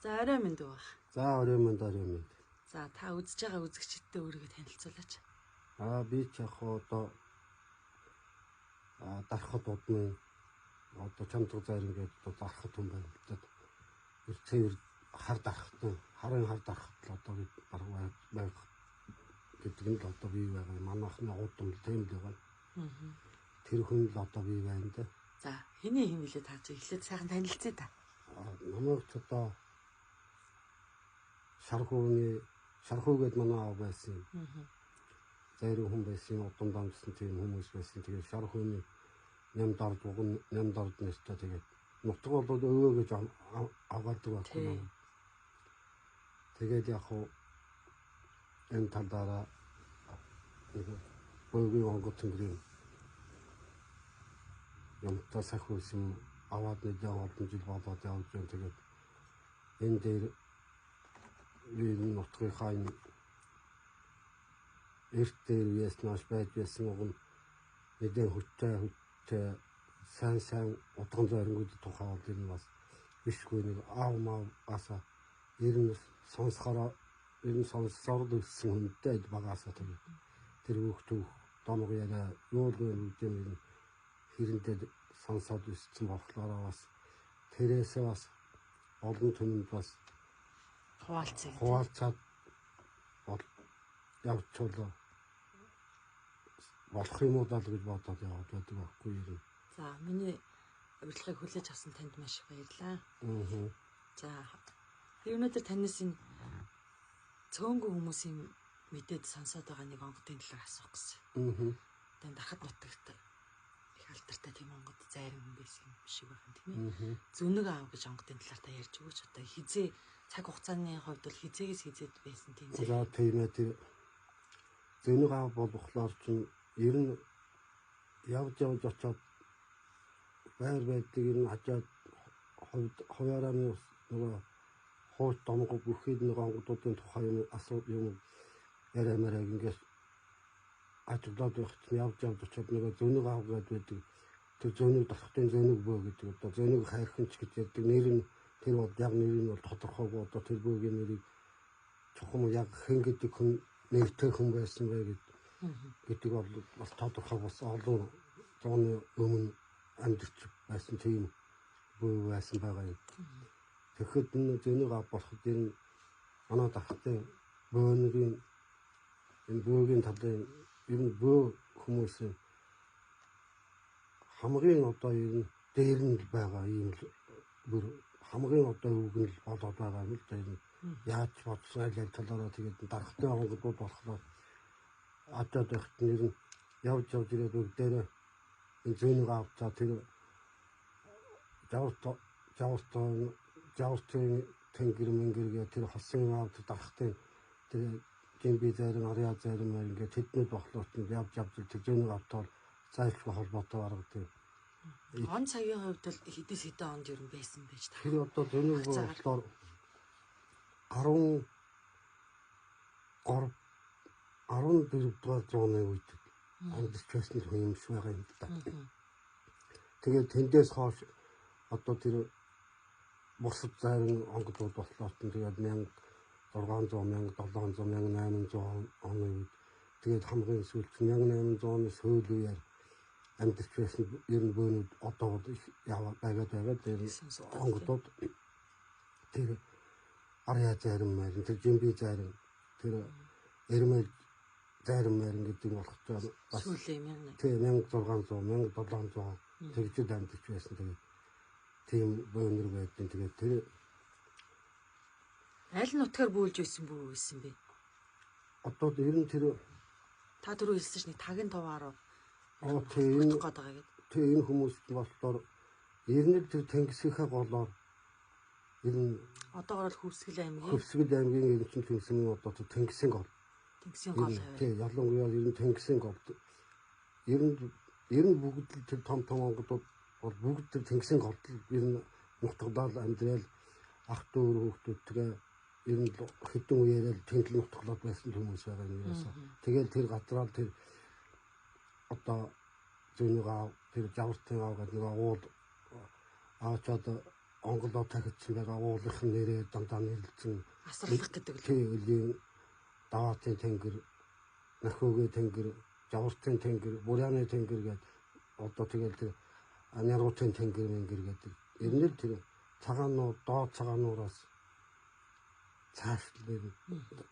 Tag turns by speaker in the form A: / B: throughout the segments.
A: За орой минь дүү.
B: За орой минь.
A: За та үзэж байгаа үзэгчдтэй өөрийгөө танилцуулаач.
B: Би ч яг одоо дарахад удмын одоо чамдраг зайр ингээд одоо дарахад хүн байна. Цэвэр хар дарахад харын хар дарахад л одоо бараг байг гэдэг нь л одоо бий байгаа. Манайхны удам тийм л байгаа. Тэр хүн л одоо бий байна да.
A: За хэний хэм билээ та чи эхлээд сайхан танилцъя та.
B: Намайг ч одоо шархуугээд манай аав байсан. Зайрын хүн байсан, удам дамжсан тийм хүмүүс байсан. Тэгээд шархууны нямдаар дуган нямдаар нэстэ тэгээд нутаг болоод өвөө гэж аваадаг байна. Тэгээд яг хуу энэ талаараа бөөгийн онгоц тэнгэрийн юмтай сахиусан аваад нэг олон жил болоод явж байна. Тэгээд энэ дээр энэ нутгийнхаа эрт дээр яснаас байж байсан уг нэгэн хүчтэй сайн утган зайрангуудын тухай бол энэ бас бишгүй нэг аав маасаа ер нь сонсохоор өссөн хүнтэй багаасаа тэгээд тэр хүүхдүүд домог яриа юулгүй юм хэрэндээ сонсоод өссөн болохоор бас тэрээсээ бас олон түмэнд бас хуваалцаад явчихлаа. Болох юм уу даа гэж бодоод яваад байдаг байхгүй юу.
A: За миний урилгыг хүлээж авсан танд маш их баярлалаа. За өнөөдөр танаас энэ цөөнгөө хүмүүсийн мэдээд сонсоод байгаа нэг онгодын талаар асуух гэсэн. Тэгээд дарахад нутагт их алдартай тийм онгод зайран хүн байсан юм шиг байна тийм ээ. Зүнэг аав гэж онгодын талаар та ярьж өгөөч. Одоо хизээ цаг хугацааны хувьд бол хизээгээс хизээд байсан тийм зэ.
B: За тийм ээ тэр зөнөг аав болохоор чинь ер нь явж очоод байр байдгийг нь хажаад хуваараа нөгөө хууч домго бүхий нэг онгодуудын тухай юм асуу яриамараа ингээд ажиглаад явахт явж очоод нөгөө зөнөг аав гэдэг тэр зөнөг дарахтын зөнөг бөө гэдэг одоо зөнөг хайрханч гэж ярьдаг нэр нь тэр бол яг нэр нь бол тодорхойгүй одоо тэр бөөгийн нэрийг чухам яг хэн гэдэг хүн нэртэй хүн байсан бай гэдэг бол бас тодорхой бас олон зууны өмнө амьдарч байсан тийм бөө байсан байгаа юм. Тэгэхэд энэ зөнөг аав болоход энэ манай дарахтын бөөнөрийн энэ бөөгийн талын ер нь бөө хүмүүсийн хамгийн одоо ер нь дээр нь байгаа юм л бүр хамгийн одоо үгэн л болоод байгаа юм л да юм. Яаж бодсон аль талаараа тэгээд дарахтын онгодууд болохоор атад ихт нэр нь явж ирээд бүгдээрээ энэ зөнөг аавцаа тэр жавртын тэнгэр мэнгэргээ тэр хосын аав дарахтын тэр гинби зайрын арьяа зайрын ингээд тэднүүд болохоор явж тэр зөнөг аавтаа зайлшгүй холбоотой гаргадаг.
A: Он цагийн хувьд бол хэдээс хэдэн онд ер нь байсан байж та.
B: Тэр одоо зөнөг болохоор 14 дугаар зууны үед амьдарч байсан хүн юм шиг байгаа юм да. Тэгээд тэндээс хойш одоо тэр бусад зайрын онгодууд болохоор тэгээд 1600, 1700, 1800 оны үед тэгээд хамгийн сүүлд 1800-ны сүүл үеэр амьдарч байсан ер нь бөөнүүд одоо яваад байгаа тэр онгодууд тэр арьяа зайран маяг тэр жимби зайран тэр эрмэл зайран маяг гэдэг нь болох ч бас
A: сүүлийн
B: 1600, 1700 тэгжид амьдарч байсан тэгээд тийм бөөнөр байдیں۔ Тэгээд тэр
A: аль нутгаар бөөлж байсан бүү байсан бэ?
B: Одоо ер нь тэр
A: та түрүү хэлсэн чинь тагийн туваар
B: тийм
A: гээд байгаа гэдэг.
B: Тэр энэ хүмүүс болохоор ер нь тэр Тэнгисийнхээ голоор ер нь
A: одоогор л Хөвсгөл аймгийн
B: эрдэнэ Тэнгисийн одоо Тэнгисийн гол.
A: Тэнгисийн гол хавь.
B: Тийм ялангуяа ер нь Тэнгисийн гол. Ер нь бүгд тэр том онгодууд бол бүгд тэр Тэнгисийн голд ер нь нутгадаал амьдрал ах дүү хүүхдүүдтэйгээ ер нь хэдэн үеэрээ тэнгэл нутглаад байсан хүмүүс байгаа юм яасан. Тэгээд тэр газраар тэр одоо зөнөг аав тэр жавртын аав гэдэг нэг уул аачаад онголоо тахицсан байгаа уулынхын нэрээ дандаа нэрлэлсэн
A: асарлах гэдэг л.
B: тий өлийн даваатын тэнгэр, нахуугийн тэнгэр, жавартын тэнгэр, буряны тэнгэр гэдэг одоо тэгэл тэр няруусын тэнгэр мэнгэр гэдэг. Ер нь л тэр цагаанууд, доод цагаануураас цааш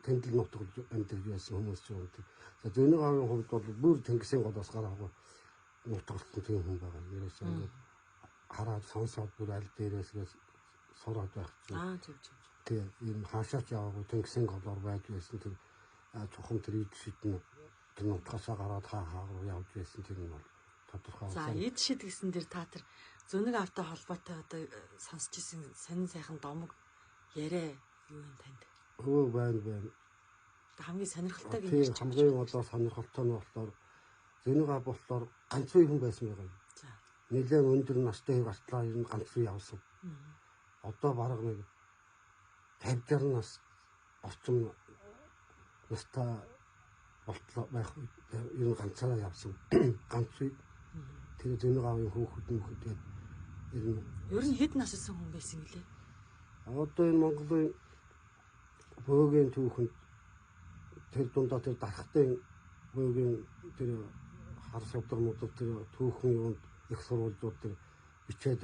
B: тэндэл нутгалж амьдарч байсан хүмүүс юм. За зөний гавын хувьд бол бүр тэнгисийн голоос гараагүй нутгалсан тийм хүн байгаа. Ерөөсөө ингээд хараад сонсоод бүр аль дээрээс сураад байх чинь.
A: Зөв.
B: Тийм энэ хаашаач яваагүй тэнгисийн голоор байж байсан тэр чухам тэр ид шидэн тэр нутгасаа гараад хаа руу явж байсан тэр нь бол тодорхой.
A: За ид шид гэсэн дэр та тэр зөнийг автай холбоотой одоо сонсч ирсэн сонин сайхан домог яриа юу юм танд?
B: Байна.
A: Хамгийн сонирхолтой
B: тийм хамгийн одоо сонирхолтой нь болохоор зөнийг ав болохоор ганцхан хүн байсан байгаа юм.
A: За.
B: Нэлээд өндөр настай гартлаа ер нь ганцхан явсан. Одоо бараг нэг 50-60 нас орчим настай болтлоо байх ер нь ганцаараа явсан. Ганцхан тэр зөнийг авын хүүхэд тэгээд
A: ер нь хэд нассан хүн байсан гэлээ?
B: Одоо энэ Монголын бөөгийн түүхэнд тэр дундаа тэр дарахтын бөөгийн тэр хар судармуудад тэр түүхэн юунд их сурвалжууд тэр бичээд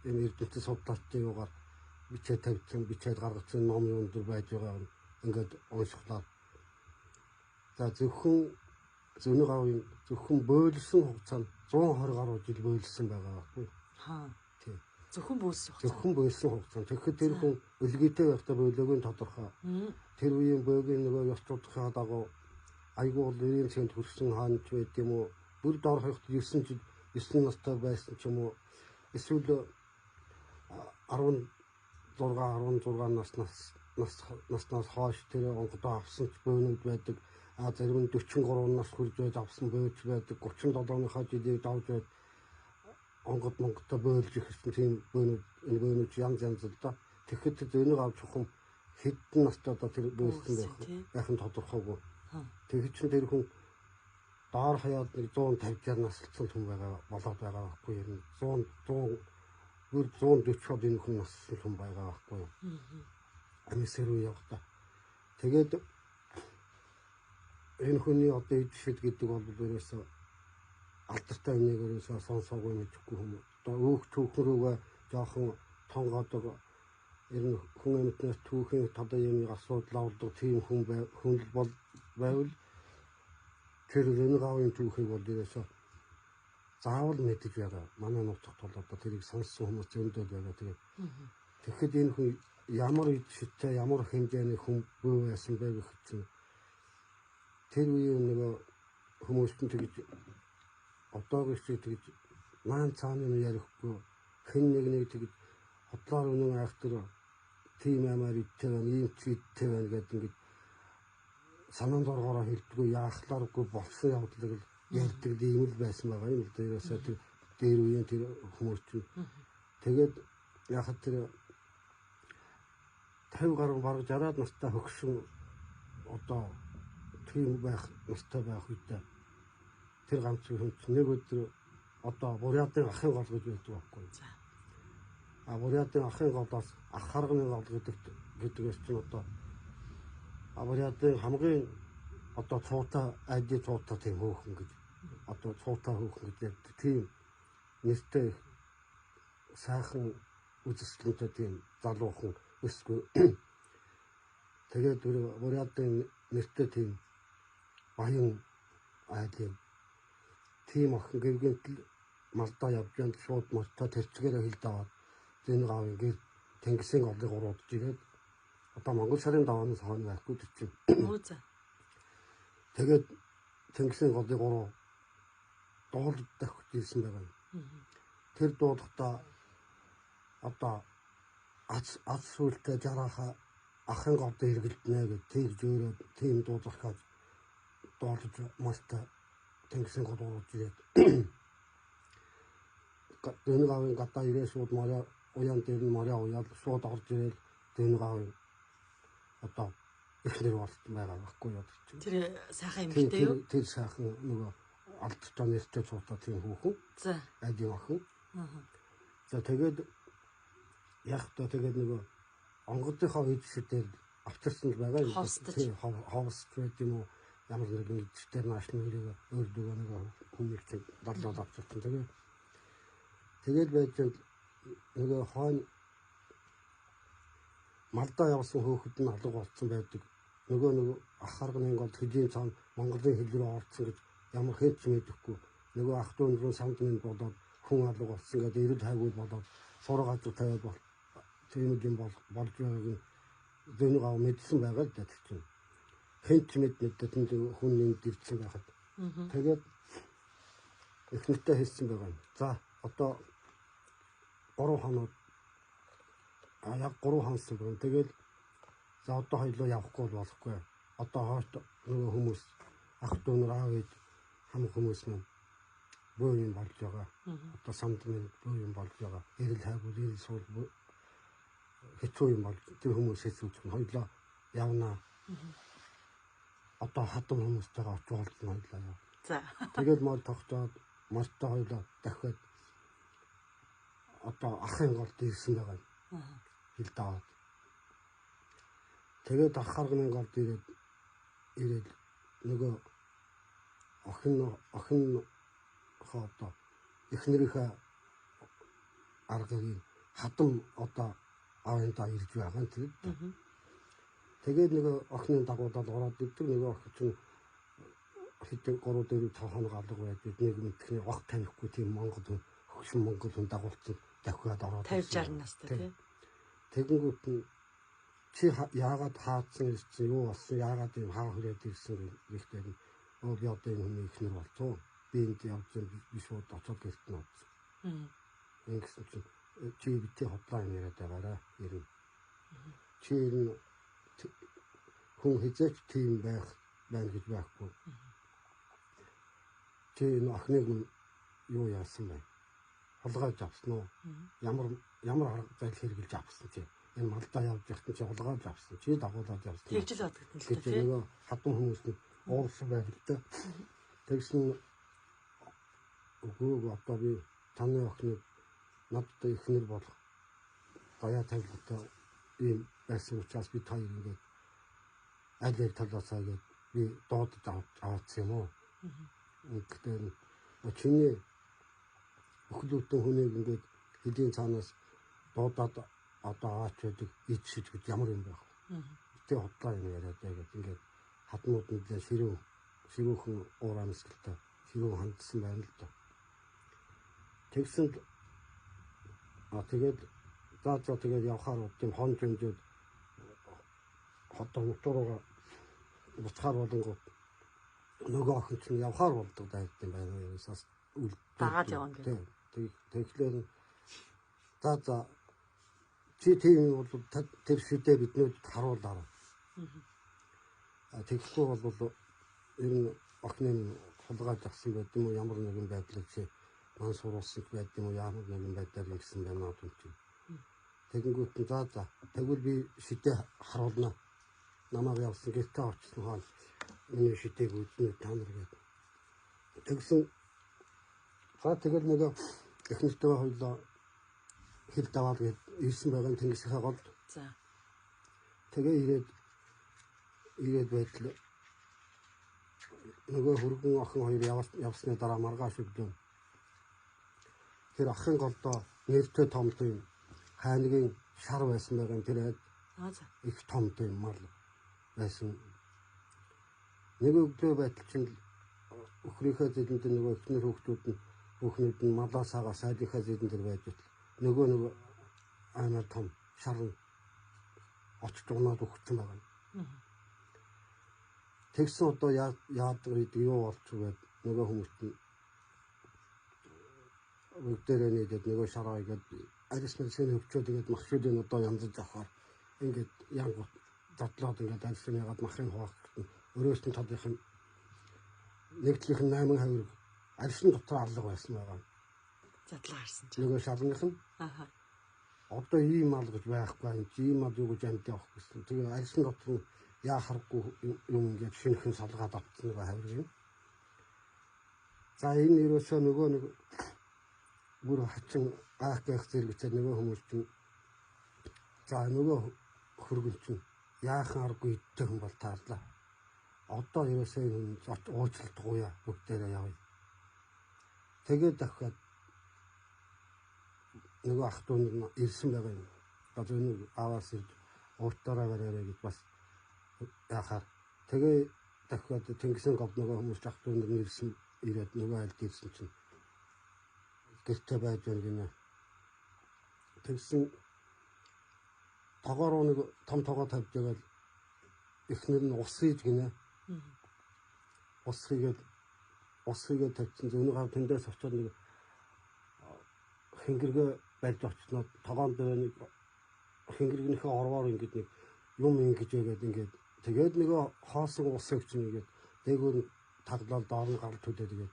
B: энэ эрдэнэт судлаачдын юугаар бичээд тавьсан, бичээд гаргасан ном юм дээр байж байгаа юм. Ингээд уншихлаа. За зөвхөн зөний гавын зөвхөн бойлсон хугацаанд 120 гаруй жил бойлсон байгаа байхгүй. Тийм.
A: Зөвхөн бойлсон хугацаа.
B: Зөвхөн бойлсон хугацаанд. Тэгэхээр тэр хүн өлгийтэй байхдаа бойлоогийн тодорхой. Тэр үеийн бөөгийн нөгөө ёс судахаа дагуу айгүй бол 90 цент хүрсэн хаанч байд юм уу? Бүр доор хойгт 9 настай байсан ч юм уу? Эсвэл 16 наснаас хойш тэр онгодоо авсан ч бөөнүүд байдаг. Зарим нь 43 нас хүрж байж авсан бөөч байдаг. 37-ныхаа жилийг давж байд онгодтой бойлж ихсэн тийм бөөнүүд янз л да. Тэгэхэд зөнийг авч ухам хэдэн настай одоо тэр бөөсөн байх нь тодорхойгүй. Тэгэхэд чинь тэр хүн доор хаяад 150-60 наслсан хүн байгаа болоод байгаа байхгүй юм. 140-од энэ хүн нассан хүн байгаа байхгүй юу. Амьсэр үе явахта. Тэгээд энэ хүний одоо ижид гэдэг бол ерөөсөө алдартай нэг ерөөсөө сонсоогүй мэдэхгүй хүн. Одоо өөх түүхэн рүүгээ жоохон тонгоодог ер нь хүн амьтнаас түүхийн одоо юм асуудал авдаг тийм хүн бол байвал тэр энэ гавын түүхийг бол ерөөсөө заавал мэдэж байгаа. Манай нутагт бол одоо тэрийг сонссон хүмүүс зөндөө байгаа. Тэгэхэд энэ хүн ямар ижидтэй ямар хэмжээний хүн бөө байсан бэ гэх чинь тэр үеийн нөгөө хүмүүс нь тэгж одоогийн шиг тэгж маан цааны нь ярихгүй хэн нэг тэгж хотлоор өнөө айхтар тийм амар идтэй байна, ийм чидтэй байна гэдэг ингэж санаанд оргороо хэлдэггүй яахлааргүй болсон явдлыг л ярьдаг ийм л байсан байгаа юм л дээрээсээ тэр дээр үеийн тэр хүмүүс чинь тэгээд яхад тэр 50 гаруй бараг 60-аад настай хөгшин одоо тийм байх настай байх үедээ тэр ганц хүн нэг өдөр одоо буряатын ахын гол гэж байдаг байхгүй. Буряатын ахын голоос ах харганы гол гэдэгээс чинь одоо буряатын хамгийн одоо цуута айди цуута тийм хөөхөн гэж одоо цуута хөөхөн гэж ярьдаг тийм нэртэй сайхан үзэсгэлэнтэй тийм залуухан өсгөө. Тэгээд буряатын нэртэй тийм баян айдын тийм охин гэргэнтэл малдаа явж янд шууд мартаа тэрчгээрээ хил даваад зэн гавын гэр тэнгисийн голыг уруудж ирээд одоо Монгол сарын даваанаас хойно байхгүй чинь. Тэгээд тэнгисийн голыг уруу дуулж давхиж ирсэн байгаа юм. Тэр дуулахдаа одоо аз сүлтэй жарааха ахын голд эргэлдэнэ гэж тэгж өөрөө тийм дуулахад дуулж маста тэнгисийн гол урууж ирээд дэн гавын гадаа ирээ шууд мараа уян дээр нь мараа уяад шууд орж ирээд дэн гавын одоо ихнэр болсон байгаа байхгүй юу гэж.
A: Тэр сайхан эмэгтэй юу?
B: Тэр сайхан нөгөө алдчихсан нэртэй цуута тийм хүүхэн.
A: За.
B: Айдын охин. За тэгээд яг та тэгээд нөгөө онгоцынхоо эдсээр дээр авчирсан л байгаа юм. Ховсч байт юм уу? Ямар нэгэн эдсээр нааш нүрийг өөрдөө нөгөө хүмүүс чинь дарлаад авчирсан. Тэгээд байж нөгөө хойно малдаа явсан хөөхд нь алга болцсон байдаг. Нөгөө ах харганы гол хөлийн цаана Монголын хил рүү орсон гэж ямар хэд ч мэдэхгүй. Нөгөө ах дүүн рүү самд минь болоод хүн алга болсон гэдэг ирэл хайгуул болоод сургааж тавиад бол тийм юм болж байгааг зөний гав мэдсэн байгаа л да тийм. Хэн ч мэдээд хүн нэг дэрчсэн байхад. Тэгээд эхнэртэй хэлсэн байгаа юм. За одоо 3 хоног яг 3 хоног юм. Тэгээд за одоо хоёулаа явахгүй болохгүй. Одоо хойш нөгөө хүмүүс ах дүүнэр аав ээж хам хүмүүс нь бөө юм болж байгаа. Одоо самд минь бөө юм болж байгаа. Ирэл хайгуул ирэл суул хэцүү юм бол тэр хүмүүс хэцүүч нь хоёулаа явнаа. Одоо хатам хүмүүстэйгээ очиж уулзна хоёулаа яв.
A: За.
B: Тэгээд мод тогтоод мартай хоёулаа дахиад одоо ахын голд ирсэн байгаа юм. Хил даваад. Тэгээд ах харганы голд ирээд нөгөө охин одоо эхнэрийнхээ аргыг хатам одоо авантаа ирж байгаа юм тийм. Тэгээд нөгөө охины дагуулаад ороод ирдэг нөгөө охин чинь хэдэн 3-4 хоног алга байж нэг мэдхний огт танихгүй тийм Монгол хөгшин Монгол хүн дагуулсан дахиад ороод
A: 50-60 настай тийм.
B: Тэгэнгүүт нь чи яагаад хаацсан ирсэн юу болсон яагаад юм хаа хүрээд ирсэн гэхдээ би одоо энэ хүний ихнэр болцоо би энд явж биш уу очоод гэрт нь оцсон. Ингэсэн чинь чи битээ хотлаа юм яриад байгаарай ирнэ. Чи хүн хизээч тийм байна гэж байхгүй. Чи энэ охиныг юу яасан бэ? Хулгайж авсан уу? Ямар арга зайлшгүй хэрэгжилж авсан чи? Энэ малдаа явж байхад чи хулгайж авсан. Чи дагуулад явсан.
A: Тэгж л бодогдсон л
B: дээ. Тэгээ нөгөө хатан хүмүүс нь уурсан байв л дээ. Тэгсэн үгүй одоо би таны охиныг надтай ихнэр болох гаяа тавилгатай ийм байсан учраас би та ингээд аль аль талаасаа гээд би дуудаж авсан юм уу? Гэхдээ чиний өхлөөтөн хүнийг ингээд хэдийн цаанаас дуудаад одоо аач байдаг ичж гэж ямар юм байх вэ? Тэ хотлаа юм яриад байгаад ингээд хатнууд нь ширүүхэн уур амьсгалтай ширүү хандсан байна л да. Тэгсэн тэгээд тэгээд явхаар тийм хон зөнжүүд хотоо нутуруугаа буцахаар болонгууд нөгөө охин чинь явхаар болдог дайд юм байна. Ясаас үл
A: дагаад явна гэх.
B: Тэгэхээр за чи тийм бол тэр шидэ биднүүд харуулаарай. Тэгэхгүй бол ер нь охины хулгайж авсан байт юм уу ямар нэгэн байдлаар чи ман сурулсан байт юм уу ямар нэгэн байдлаар ингэсэн байна уу тийм. Тэгэнгүүт нь за тэгвэл би шидэ харуулна. Намайг явсан гэртээ очсон хаал миний шидэг үзнэ та нар гэдэг. Тэгсэн тэгэл нөгөө эхнэртэй хоёлоо хил даваад ирсэн байгаа тэнгисийнхээ голд.
A: За.
B: Тэгээ ирээд байтал нөгөө хөргөн охин хоёр явсны дараа маргааш өглөө тэр ахын голдоо нэртэй том тийм хайнгийн шар байсан байгаа юм тэр их том тийм мал байсан. Нэг өглөө байтал чинь өхрийнхээ зэдэнд нөгөө эхнэр хүүхнүүд нь малаас агаа сайдынхаа зэдэн дээр байж байтал нөгөө амар том шар очиж унаад өгсөн байгаа юм. Тэгсэн одоо яадаг юу болчихвээ нөгөө хүмүүст нь бүгдээрээ нийлээд нөгөө шараа игээд алис мэлсэн өвчөө тэгээд махшуудын одоо янзж авахаар ингээд янгууд задлаад ингээд алсын ягаад махын хуваах гэсэн өрөөс нь талынх нь нэгдлийнх нь 8 хавир алсын дотор алга байсан байгаа.
A: Задлаа харсан ч.
B: Нөгөө шарных нь одоо ийм мал гэж байхгүй юм чи ийм мал юу гэж амт явах гэсэн. Тэгээ алсын дотор нь яа харахгүй юм ингээд шинхэн салгаад авсан байгаа хавир юм. За энэ ерөөсөө нөгөө нэг бүр хачин аах гэх зэрэгцээ нөгөө хүмүүс чинь За нөгөө хөргөн чинь яахан аргагүй идэх хүн бол таарлаа. Одоо ерөөсөө энэ уучлалтгүй яа бүгдээрээ явъя. Тэгээд дахиад нөгөө ах дүү нэг ирсэн байгаа юм. Одоо нэг аваас ирж уутаараа гараарэ гэж бас яхаар. Тэгээ дахиад Тэнгисийн гол нөгөө хүмүүс ах дүү нэг ирсэн ирээд нөгөө айлд ирсэн чинь гэртээ байж байна гинэ. Тэгсэн тоогоор нэг том тоогоо тавьж байгаа л эхнэр нь ус хийж гинэ. Ус хийгээд тавьчихсан зөний гав тэндээс очоод нэг хэнгэргээ барьж очсноо тогоон дээр нэг хэнгэргийнхээ орвоор ингээд нэг юм ингэж байгаад тэгээд нөгөө хоосон ус өвчин нэгээд дээгүүр нь таглал доор нь гал төдөө тэгээд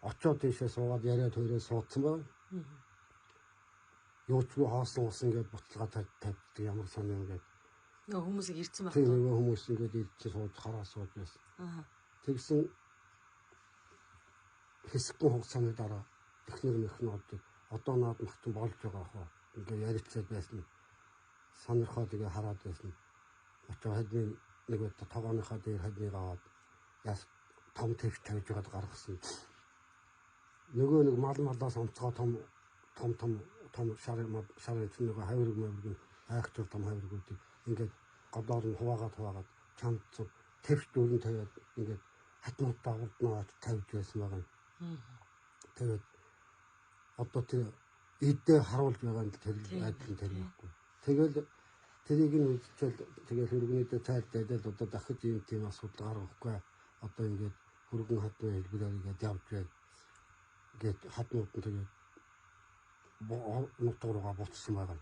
B: очоод тийшээ суугаад яриа төрөө суудсан байна. Юучгүй хоосон ус ингээд буцалгаа тавьдаг ямар сони юм гээд
A: нөгөө хүмүүсийг ирсэн байх.
B: тийм нөгөө хүмүүс ингээд ирж сууж хараа сууж байсан. Тэгсэн хэсэггүй хугацааны дараа эхнэр мөхнө одоо наад мах чинь болж байгаа хоо ингээ ярицаад байсан. Сонирхоод ингээ хараад байсан. Очоо хадны нэг тогооныхоо дээр хадныг аваад яс том тавьж байгаад гаргасан. Нөгөө нэг малаас онцгой том шар нөгөө хавирг мавирг айхтар том хавиргуудыг ингээд годоор нь хуваагаад чамд тавьж дөрөн тавиад ингээд хатнууд дагуулнаа тавьж байсан байгаа юм. Тэгээд одоо тэр эдээ харуулж байгаа нь тэр айдлын тэр байхгүй. Тэгэл тэрийг нь үзчихэл тэгэл хөргөнийдээ цайлдаад одоо дахиж ийм тийм асуудал гаргахгүй. Одоо ингээд хөргөн хатны хэлбэрээр ингээд явж байг. Ингээд хатнууд нь тэгээд нутгаруугаа буцсан байгаа.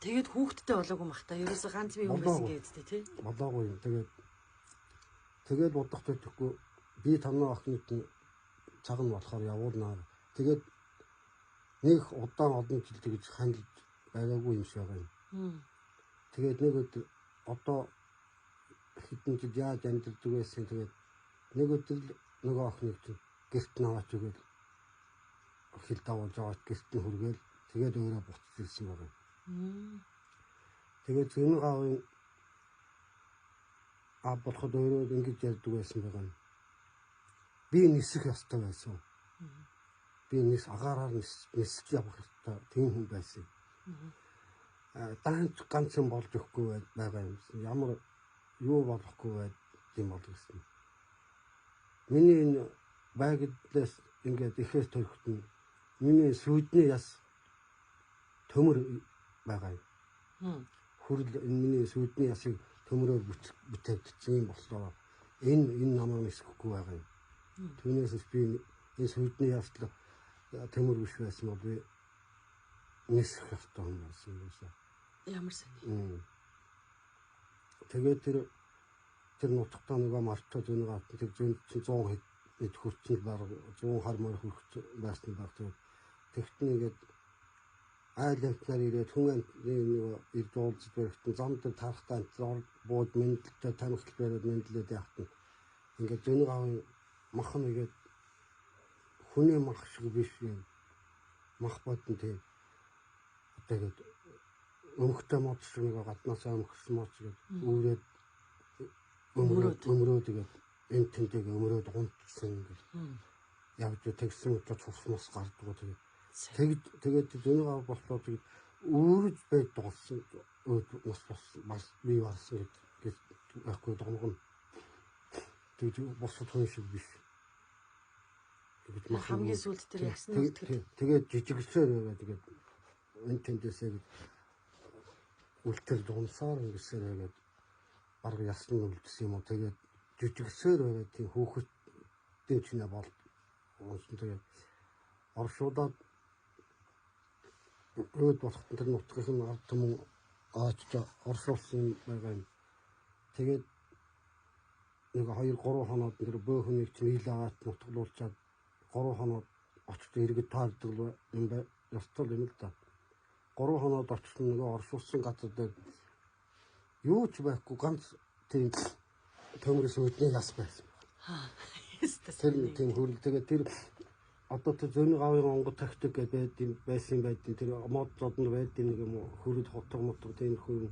B: Тэгээд
A: хүүхдтэй болоогүй мах та. Ерөөсө ганц бие хүн байсан гэдэгтэй тий.
B: Болоогүй юм. Тэгээд бодох төхгүй би танаа охинууд нь цаг нь болохоор явуулнаа. Тэгээд нэг удаан олон жил тэгж хангиж байгаагүй юм шиг байгаа юм. Тэгээд нэг өдөр одоо хитэн жил яаж амьдэрдэг байсан. Тэгээд нэг өдөр нөгөө охиныг чинь гэрт наваач өгöd хил давуулж аваад гэрт нь хүргээл тэгээд өөрөө буцаж ирсэн байгаа юм. Тэгээд зөний гавын болоход өөрөө ингэж ярьдаг байсан байгаа юм. Би нисэх ёстой байсан. Би агаараар нисэж явах ёстой тийм хүн байсан. Данч ганцхан болж өгөхгүй байгаа юм. Ямар юу болохгүй байд юм бол гэсэн. Миний энэ байгдлаас ингээд ихээр төрөхт нь миний сүйдний яс төмөр байгаа юм. Хүрл миний сүйдний ясыг төмөрөөр бүтээгдсэн юм болохоор энэ намайг нисэхгүй байгаа юм. Түүнээс би энэ сүйдний ястал төмөр биш байсан бол би нисэх ёстой юм байсан юм байна.
A: Ямар сони.
B: Тэгээд тэр нутагтаа нөгөө мартаа зүүн гат тэр зүүн 100 хэд хүртэл баг 100 хармаар хүрч байсан баг. Тэгт нэгээд айл амтнаар ирээд хүн нөгөө ирд уулзж барихтан зам дээр тарахтаа бууд мэдлэлтэй тамхил бариад мэдлээд явахтан ингээд зүүн гавын мах нэгээд хүний мах шиг биш юм. Мах бодон тэг тэгээд өмхтэй мод шиг нэг гаднаасаа өмхсөн мод шиг үүрээд өмрөөд тэгээд энэ тэнтэйг өмрөөд гунтсан ингээд явж тэгсэн учраас цусмас гардаг тэгээд зөний гав боллоо тэгээд өөрөж байдаг болсон бас бий болсон гэж аахгүй догногно тэгээд босод хүн шиг биш
A: хамгийн сүүлд тэр ягсан нь
B: тэгээд жижигсээр байгаа тэгээд энэ тэнтэсээ үлтэр дуусаар ингэсээр байгаад бараг ясны үлдсэн юм уу тэгээд жижигсээр байгаа тийм хөөхөттэй чинээ бол уушин тэгээд оршуудаад өөд болох тэр нутгийн ард түмэн аачж оршуулсан байгаа юм. Тэгээд нэг 2-3 хоноод тэр бөөхнийг чинь ийлаагаат нутглуулчаад 3 хоноод очиж иргэд таардаг юм бай. Ястал юм л да. 3 хоноод очсон нөгөө оршуулсан газар дээр юу ч байхгүй ганц тийм төмөрс үүдний яс байсан.
A: Тэр
B: тийм хөрөл тэгээд тэр одоо тэр зөний гавын онгод тактик гэдэг байсан байдیں۔ Тэр модод нь байдаг нэг юм уу хөрөд хотор мотор тиймэрхүү.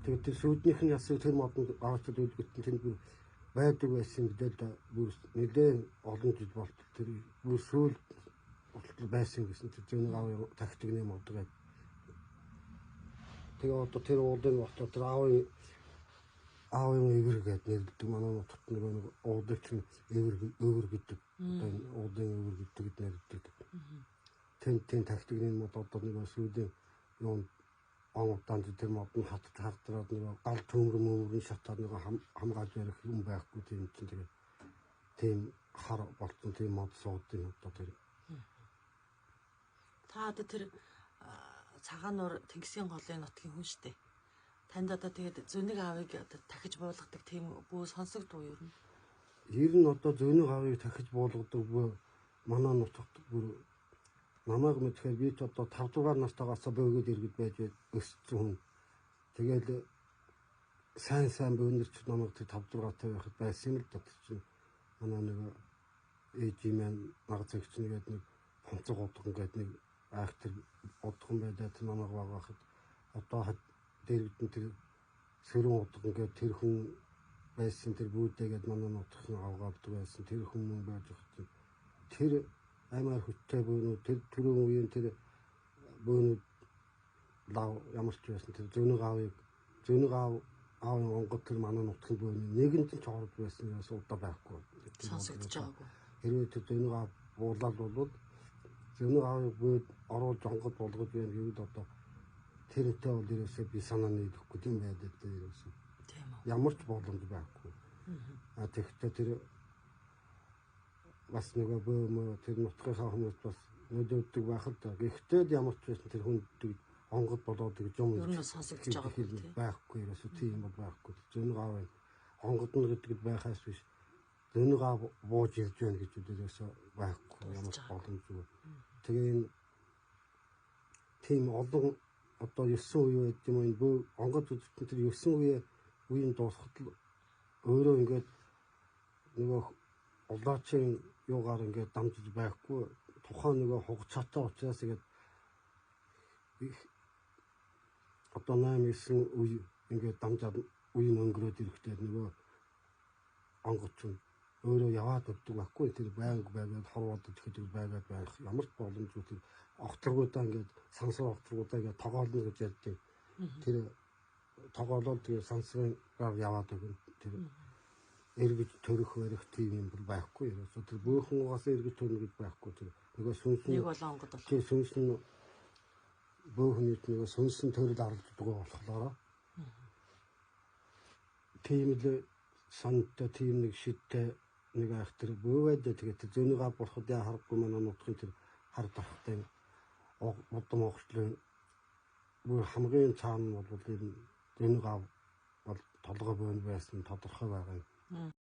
B: Тэгээд тэр сүйднийх нь ясыг тэр модод гавчд үлгэттэн тэнд бүр байдаг байсан гэдэг л бүр нэлээд олон жил болтол тэр бүр сүүл болтол байсан гэсэн тэр зөний гавын тактикны мод гэдэг. Тэгээ одоо тэр уулын болтол тэр аавын ивэр гэдэг нэрлэдэг манай нутагт нэг уулыг чинь өвөр гэдэг. Одоо уулын өвөр гэдэг нэрлэдэг. Тэн тактикны мод одоо нэг сүүлийн юм онгоцтой тэр мод нь хардраад нэг гал төмөр шатаад нэг хамгаалж ярих юм байхгүй тийм чинь тэгээ тийм хар болтон тийм мод суудын одоо тэр.
A: Та одоо тэр цагаан нуур Тэнгисийн голын нутгийн хүн штэ. Танд одоо тэгээд зөнийг аавыг одоо дахиж буулгадаг тийм бүү сонсогдов юу юм?
B: Ер нь одоо зөнийг аавыг дахиж буулгадаг бүү манай нутагт бүр намайг мэдхээр би ч одоо 5 дугаар настайгаас бөөгөөд иргэд байж өссөн хүн. Тэгээд сайн бөөнөрч намайг тэр 5 дугаартай байхад байсан л да чинь манай нэг ээжийн нагцэгч нэгэд нэг хонцог удган гэдэг нэг айх тэр удган байдаг тэр намайг багахад одоо дэрэгдэн тэр сөрөн удган гэдэг тэр хүн байсан тэр бүүдэгээд манай нутгийн авгааддаг байсан тэр хүн байж өгсөн. Тэр аймаар хүчтэй бөөнүүд тэр түрүүн үеийн тэр бөөнүүд лав ямар ч байсан тэр зөнийг аавын онгод тэр манай нутгийн бөөний нэгэнд ч орж байсан яас удаа байхгүй.
A: Сонсогдож байгаагүй.
B: Хэрвээ тэр зөнийг аав буулаад бол зөнийг аавыг бөөд оруулж онгод болгож байна гэвэл одоо тэрнтэй бол ерөөсөө би санаа нийлэхгүй юм байдаг дээ ерөөсөө.
A: Тийм үү.
B: Ямар ч боломж байхгүй. Тэгэхдээ тэр бас нөгөө бөөмө тэр нутгийнхаа хүмүүс бас нөлөөддөг байх л да. Гэхдээ ямар ч байсан тэр хүнд онгод болоод гэж юм
A: ер нь сонсогдож байгаагүй тийм
B: байхгүй ерөөсөө тийм бол байхгүй. Зөнийг аав онгод нь гэдэгт байхаас биш зөнийг аав бууж ирж байна гэж ерөөсөө байхгүй ямар ч боломжгүй. Тэгээ энэ тийм олон одоо 9 үе байд юм энэ бөө онгод үзэгдэн тэр 9 үеийн дуусахад л өөрөө ингээд нөгөө улаачийн юугаар ингээд дамжиж байхгүй тухайн нөгөө хугацаатай учраас ингээд одоо 8-9 үе ингээд дамжаад үе нь өнгөрөөд ирэхдээ нөгөө онгод ч өөрөө яваад өгдөг байхгүй тэр байнг байгаад хорвоод ирэхэд байгаад байх ямар ч боломжгүй тэр огторгуудаа ингээд сансар огторгуудаа ингээд тоглоно гэж ярьдаг. Тэр тоглоод тэгээ сансраар яваад өгнө тэр эргэж төрөх барих тийм юм бол байхгүй ерөөсөө тэр бөөхөн угаас эргэж төрнө гэж байхгүй тэр нөгөө сүнсэн
A: нэг болон онгод бол
B: тийм сүнсэн бөөхний нөгөө сүнсэн төрөл арлдаг болохоор тийм л сантай тийм нэг шидтэй нэг ах тэр бөөвэд тэгээд тэр зөнийг аав болоход яа харахгүй манай нутгийн тэр хар дарахтай удам огчлын бүр хамгийн цаана бол энэ зөнийг аав бол толгой бөөн байсан тодорхой байгаа юм.